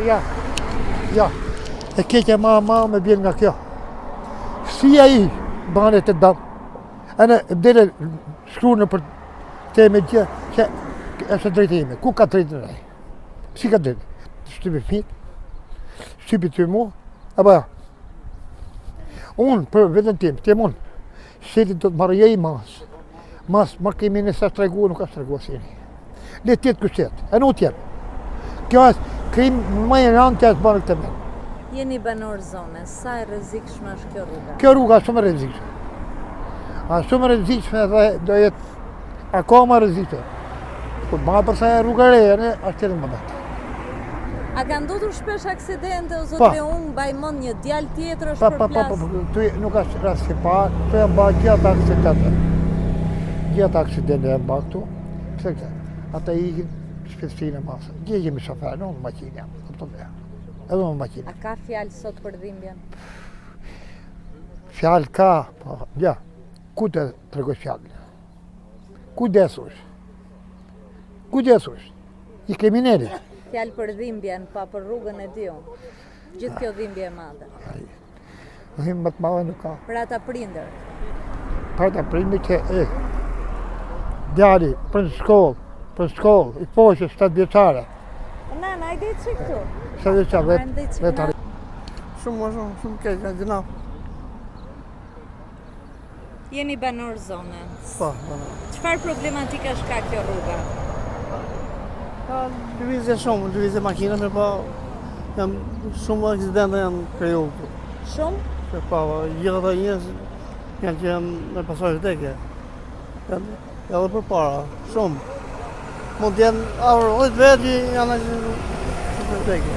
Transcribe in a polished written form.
Ja. E keqja ma me bjen nga kjo. Si ai bane të dam. Ana dele shkruan për teme gjë që është drejtë ime. Ku ka drejtë ai? Si ka drejtë? Shtypi fit. Shtypi ty mu. Apo ja. Unë për vetën tim, të unë. Sheti do të marrë i mas. Ma kemi nësa shtregu, nuk ka shtregu asini. Le tjetë kështet, e nuk tjetë. Kjo është krim më e rëndë që është bërë këtë menë. Jeni banor zone, sa e rrezikshme është kjo rruga? Kjo rruga është shumë e rrezikshme. Shumë e rrezikshme dhe do jetë akoma rrezikshme. Kur ma përsa e rruga re, është tjetë më betë. A ka ndodhur shpesh aksidente o zotre unë bajmon një djalë tjetër është përplas? Nuk është rast që parë, tu e mba gjitha aksidente. Gjitha aksidente e mba këtu. Pse këtë? Ata ikin shpesfinë e masë. Gje jemi shoferë, në maqinë jam. Edhe në maqinë. A ka fjalë sot për dhimbjen? Fjalë ka, po, ja. Ku të tregoj fjalë? Ku desush? Ku desush? I kriminali. Fjalë për dhimbjen, pa për rrugën e diu. Gjithë kjo dhimbje e madhe. Dhimbje më të madhe nuk ka. Për ata prindër? Për ata prindër që djali për shkollë, i poshë 7 vjeçare. Nana, i ditë që këtu? 7 vjeçare, vetë. Shumë keq, në gjëna. Jeni banor zone. Po, Çfarë problematikash ka kjo rruga? Ka lëvizje shumë, lëvizje makinave, po shumë aksidente janë kriju. Shumë? Po, gjithë ata njerëz janë që janë me pasazhe vdekje. Edhe për para, shumë. Mund të jenë afër 10 vjet që janë vdekje.